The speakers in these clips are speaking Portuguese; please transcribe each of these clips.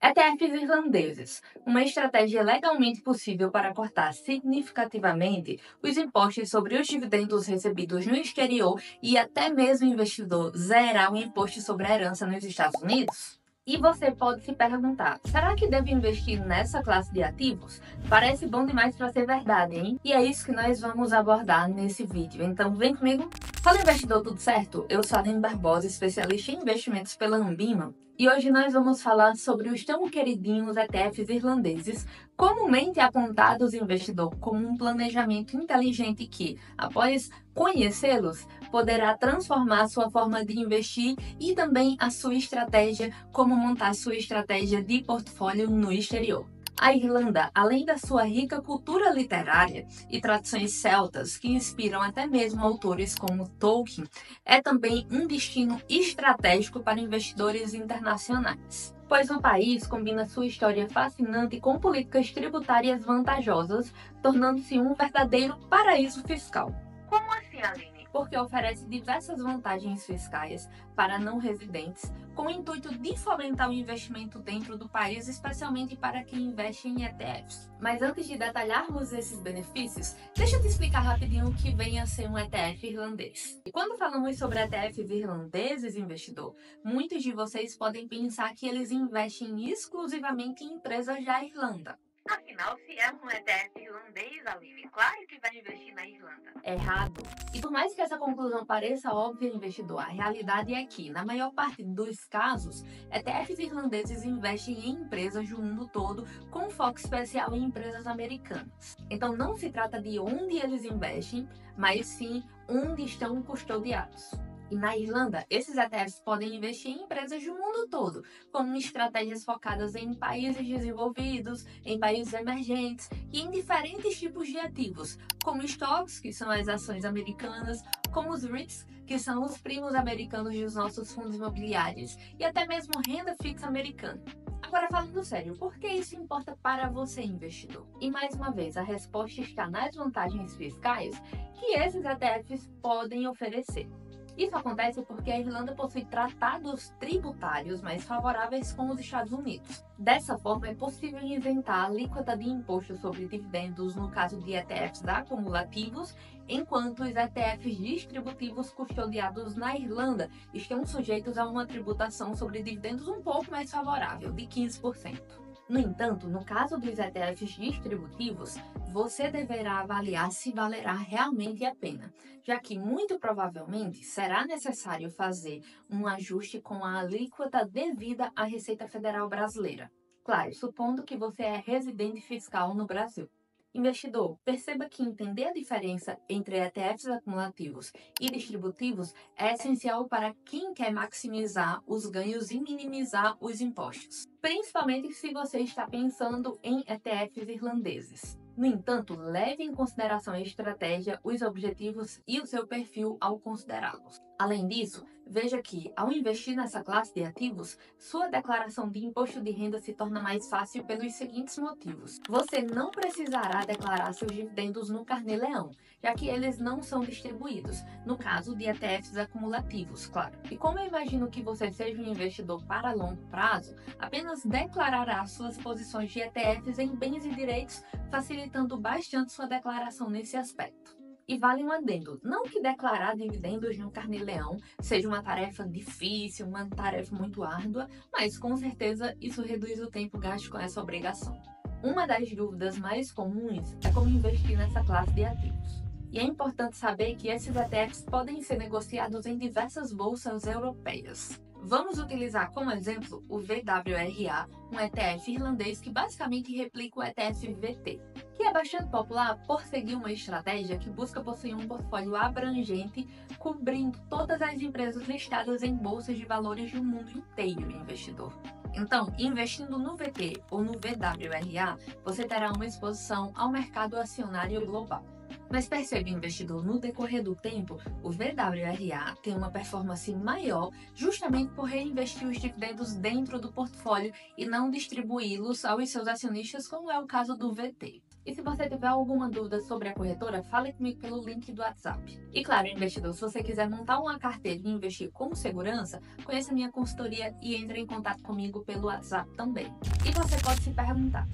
ETFs irlandeses, uma estratégia legalmente possível para cortar significativamente os impostos sobre os dividendos recebidos no exterior e até mesmo o investidor zerar o imposto sobre a herança nos Estados Unidos? E você pode se perguntar, será que devo investir nessa classe de ativos? Parece bom demais para ser verdade, hein? E é isso que nós vamos abordar nesse vídeo, então vem comigo! Fala investidor, tudo certo? Eu sou a Aline Barbosa, especialista em investimentos pela Ambima, e hoje nós vamos falar sobre os tão queridinhos ETFs irlandeses, comumente apontados investidor como um planejamento inteligente que, após conhecê-los, poderá transformar sua forma de investir e também a sua estratégia, como montar sua estratégia de portfólio no exterior. A Irlanda, além da sua rica cultura literária e tradições celtas que inspiram até mesmo autores como Tolkien, é também um destino estratégico para investidores internacionais, pois o país combina sua história fascinante com políticas tributárias vantajosas, tornando-se um verdadeiro paraíso fiscal. Como assim, Aline? Porque oferece diversas vantagens fiscais para não residentes, com o intuito de fomentar o investimento dentro do país, especialmente para quem investe em ETFs. Mas antes de detalharmos esses benefícios, deixa eu te explicar rapidinho o que vem a ser um ETF irlandês. E quando falamos sobre ETFs irlandeses, investidor, muitos de vocês podem pensar que eles investem exclusivamente em empresas da Irlanda. Afinal, se é um ETF irlandês, Aline, claro que vai investir na Irlanda. Errado. E por mais que essa conclusão pareça óbvia, investidor, a realidade é que, na maior parte dos casos, ETFs irlandeses investem em empresas do mundo todo, com foco especial em empresas americanas. Então não se trata de onde eles investem, mas sim onde estão custodiados. E na Irlanda, esses ETFs podem investir em empresas do mundo todo, como estratégias focadas em países desenvolvidos, em países emergentes e em diferentes tipos de ativos, como stocks, que são as ações americanas, como os REITs, que são os primos americanos dos nossos fundos imobiliários, e até mesmo renda fixa americana. Agora, falando sério, por que isso importa para você, investidor? E mais uma vez, a resposta está nas vantagens fiscais que esses ETFs podem oferecer. Isso acontece porque a Irlanda possui tratados tributários mais favoráveis com os Estados Unidos. Dessa forma, é possível isentar a alíquota de imposto sobre dividendos no caso de ETFs acumulativos, enquanto os ETFs distributivos custodiados na Irlanda estão sujeitos a uma tributação sobre dividendos um pouco mais favorável, de 15%. No entanto, no caso dos ETFs distributivos, você deverá avaliar se valerá realmente a pena, já que muito provavelmente será necessário fazer um ajuste com a alíquota devida à Receita Federal Brasileira. Claro, supondo que você é residente fiscal no Brasil. Investidor, perceba que entender a diferença entre ETFs acumulativos e distributivos é essencial para quem quer maximizar os ganhos e minimizar os impostos, principalmente se você está pensando em ETFs irlandeses. No entanto, leve em consideração a estratégia, os objetivos e o seu perfil ao considerá-los. Além disso, veja que, ao investir nessa classe de ativos, sua declaração de imposto de renda se torna mais fácil pelos seguintes motivos. Você não precisará declarar seus dividendos no Carnê-Leão, já que eles não são distribuídos, no caso de ETFs acumulativos, claro. E como eu imagino que você seja um investidor para longo prazo, apenas declarará suas posições de ETFs em bens e direitos, facilitando bastante sua declaração nesse aspecto. E vale um adendo, não que declarar dividendos no Carnê-Leão seja uma tarefa difícil, uma tarefa muito árdua, mas com certeza isso reduz o tempo gasto com essa obrigação. Uma das dúvidas mais comuns é como investir nessa classe de ativos. E é importante saber que esses ETFs podem ser negociados em diversas bolsas europeias. Vamos utilizar como exemplo o VWRA, um ETF irlandês que basicamente replica o ETF VT, que é bastante popular por seguir uma estratégia que busca possuir um portfólio abrangente, cobrindo todas as empresas listadas em bolsas de valores do mundo inteiro, investidor. Então, investindo no VT ou no VWRA, você terá uma exposição ao mercado acionário global. Mas percebe, investidor, no decorrer do tempo, o VWRA tem uma performance maior justamente por reinvestir os dividendos dentro do portfólio e não distribuí-los aos seus acionistas, como é o caso do VT. E se você tiver alguma dúvida sobre a corretora, fale comigo pelo link do WhatsApp. E claro, investidor, se você quiser montar uma carteira e investir com segurança, conheça minha consultoria e entre em contato comigo pelo WhatsApp também. E você pode se perguntar: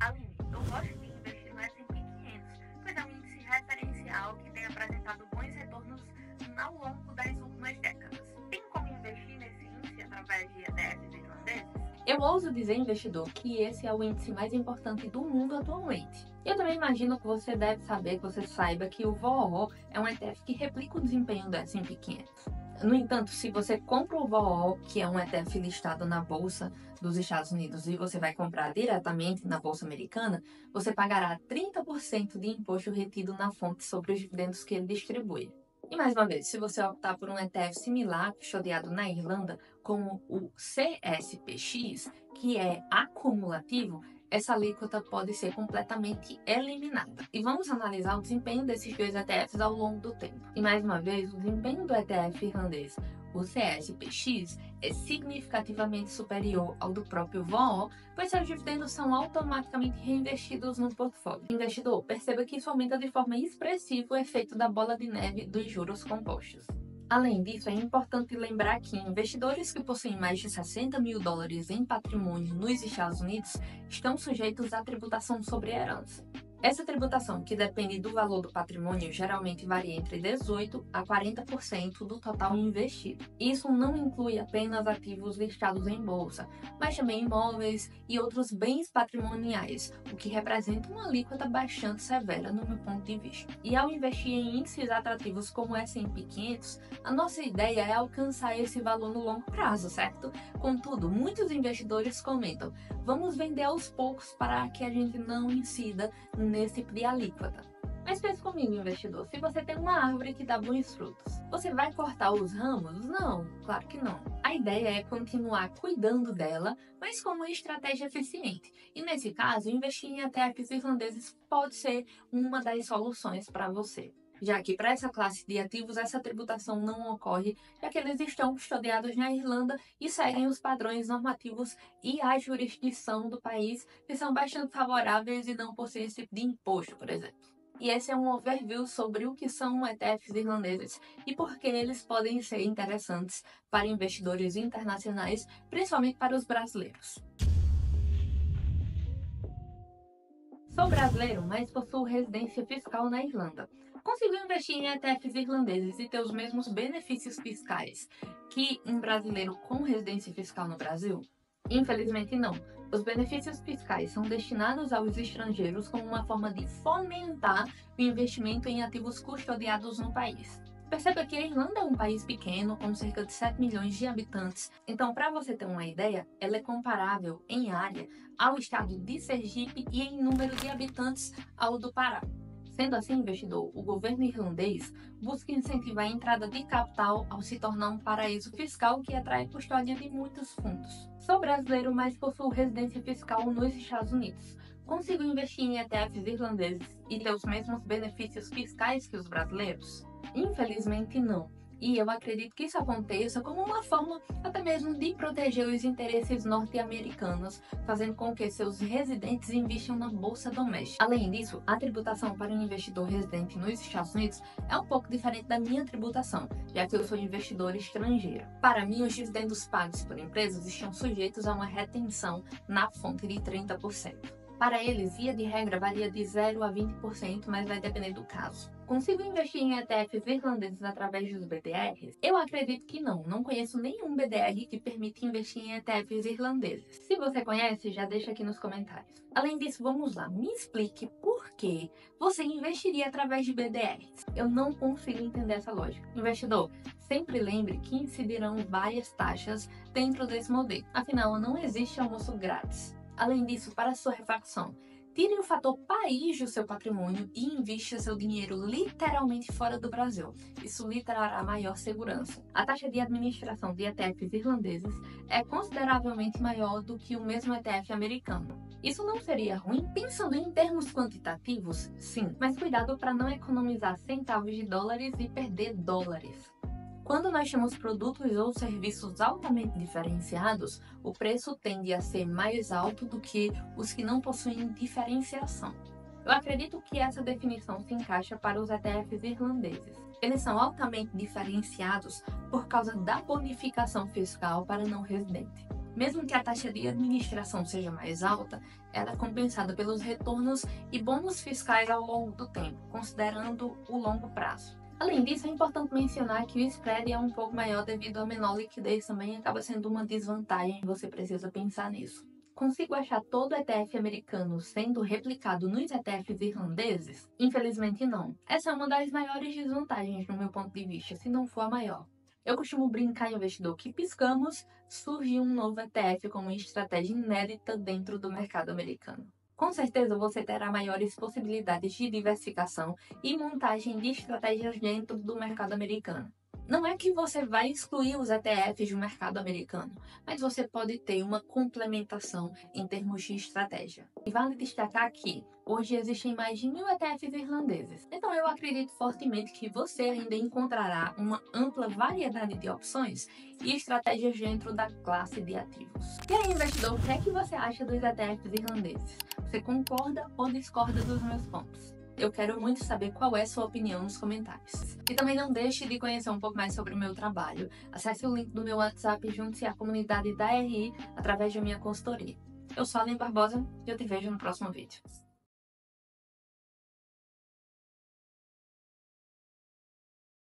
Aline, eu gosto de investir no S&P 500, pois é um índice referencial que tem apresentado bons retornos ao longo das últimas décadas. Tem como investir nesse índice através de ETFs irlandeses? Eu ouso dizer, investidor, que esse é o índice mais importante do mundo atualmente. Eu também imagino que você deve saber, que você saiba que o VOO é um ETF que replica o desempenho do S&P 500. No entanto, se você compra o VOO, que é um ETF listado na Bolsa dos Estados Unidos, e você vai comprar diretamente na Bolsa Americana, você pagará 30% de imposto retido na fonte sobre os dividendos que ele distribui. E mais uma vez, se você optar por um ETF similar, custodiado na Irlanda, como o CSPX, que é acumulativo, essa alíquota pode ser completamente eliminada. E vamos analisar o desempenho desses dois ETFs ao longo do tempo. E mais uma vez, o desempenho do ETF irlandês, o CSPX, é significativamente superior ao do próprio VOO, pois seus dividendos são automaticamente reinvestidos no portfólio. Investidor, perceba que isso aumenta de forma expressiva o efeito da bola de neve dos juros compostos. Além disso, é importante lembrar que investidores que possuem mais de 60 mil dólares em patrimônio nos Estados Unidos estão sujeitos à tributação sobre a herança. Essa tributação, que depende do valor do patrimônio, geralmente varia entre 18% a 40% do total investido. Isso não inclui apenas ativos listados em bolsa, mas também imóveis e outros bens patrimoniais, o que representa uma alíquota bastante severa no meu ponto de vista. E ao investir em índices atrativos como o S&P 500, a nossa ideia é alcançar esse valor no longo prazo, certo? Contudo, muitos investidores comentam: vamos vender aos poucos para que a gente não incida nesse tipo de alíquota. Mas pense comigo, investidor, se você tem uma árvore que dá bons frutos, você vai cortar os ramos? Não, claro que não. A ideia é continuar cuidando dela, mas com uma estratégia eficiente. E nesse caso, investir em ETFs irlandeses pode ser uma das soluções para você, já que para essa classe de ativos essa tributação não ocorre, já que eles estão custodiados na Irlanda e seguem os padrões normativos e a jurisdição do país, que são bastante favoráveis e não possuem esse tipo de imposto, por exemplo. E esse é um overview sobre o que são ETFs irlandeses e por que eles podem ser interessantes para investidores internacionais, principalmente para os brasileiros. Sou brasileiro, mas possuo residência fiscal na Irlanda. Consigo investir em ETFs irlandeses e ter os mesmos benefícios fiscais que um brasileiro com residência fiscal no Brasil? Infelizmente não. Os benefícios fiscais são destinados aos estrangeiros como uma forma de fomentar o investimento em ativos custodiados no país. Perceba que a Irlanda é um país pequeno, com cerca de 7 milhões de habitantes. Então, para você ter uma ideia, ela é comparável em área ao estado de Sergipe e em número de habitantes ao do Pará. Sendo assim, investidor, o governo irlandês busca incentivar a entrada de capital ao se tornar um paraíso fiscal que atrai custódia de muitos fundos. Sou brasileiro, mas possuo residência fiscal nos Estados Unidos. Consigo investir em ETFs irlandeses e ter os mesmos benefícios fiscais que os brasileiros? Infelizmente não. E eu acredito que isso aconteça como uma forma até mesmo de proteger os interesses norte-americanos, fazendo com que seus residentes investam na bolsa doméstica. Além disso, a tributação para um investidor residente nos Estados Unidos é um pouco diferente da minha tributação, já que eu sou investidor estrangeiro. Para mim, os dividendos pagos por empresas estão sujeitos a uma retenção na fonte de 30%. Para eles, via de regra, varia de 0 a 20%, mas vai depender do caso. Consigo investir em ETFs irlandeses através dos BDRs? Eu acredito que não. Não conheço nenhum BDR que permita investir em ETFs irlandeses. Se você conhece, já deixa aqui nos comentários. Além disso, vamos lá. Me explique por que você investiria através de BDRs. Eu não consigo entender essa lógica. Investidor, sempre lembre que incidirão várias taxas dentro desse modelo. Afinal, não existe almoço grátis. Além disso, para sua refacção, tire o fator país do seu patrimônio e invista seu dinheiro literalmente fora do Brasil. Isso lhe trará maior segurança. A taxa de administração de ETFs irlandeses é consideravelmente maior do que o mesmo ETF americano. Isso não seria ruim? Pensando em termos quantitativos, sim, mas cuidado para não economizar centavos de dólares e perder dólares. Quando nós temos produtos ou serviços altamente diferenciados, o preço tende a ser mais alto do que os que não possuem diferenciação. Eu acredito que essa definição se encaixa para os ETFs irlandeses. Eles são altamente diferenciados por causa da bonificação fiscal para não residente. Mesmo que a taxa de administração seja mais alta, ela é compensada pelos retornos e bônus fiscais ao longo do tempo, considerando o longo prazo. Além disso, é importante mencionar que o spread é um pouco maior devido à menor liquidez, também acaba sendo uma desvantagem, você precisa pensar nisso. Consigo achar todo ETF americano sendo replicado nos ETFs irlandeses? Infelizmente não. Essa é uma das maiores desvantagens no meu ponto de vista, se não for a maior. Eu costumo brincar, investidor, que piscamos, surge um novo ETF como uma estratégia inédita dentro do mercado americano. Com certeza você terá maiores possibilidades de diversificação e montagem de estratégias dentro do mercado americano. Não é que você vai excluir os ETFs do mercado americano, mas você pode ter uma complementação em termos de estratégia. E vale destacar que hoje existem mais de 1.000 ETFs irlandeses, então eu acredito fortemente que você ainda encontrará uma ampla variedade de opções e estratégias dentro da classe de ativos. E aí, investidor, o que é que você acha dos ETFs irlandeses? Você concorda ou discorda dos meus pontos? Eu quero muito saber qual é a sua opinião nos comentários. E também não deixe de conhecer um pouco mais sobre o meu trabalho. Acesse o link do meu WhatsApp e junte-se à comunidade da RI através da minha consultoria. Eu sou a Aline Barbosa e eu te vejo no próximo vídeo.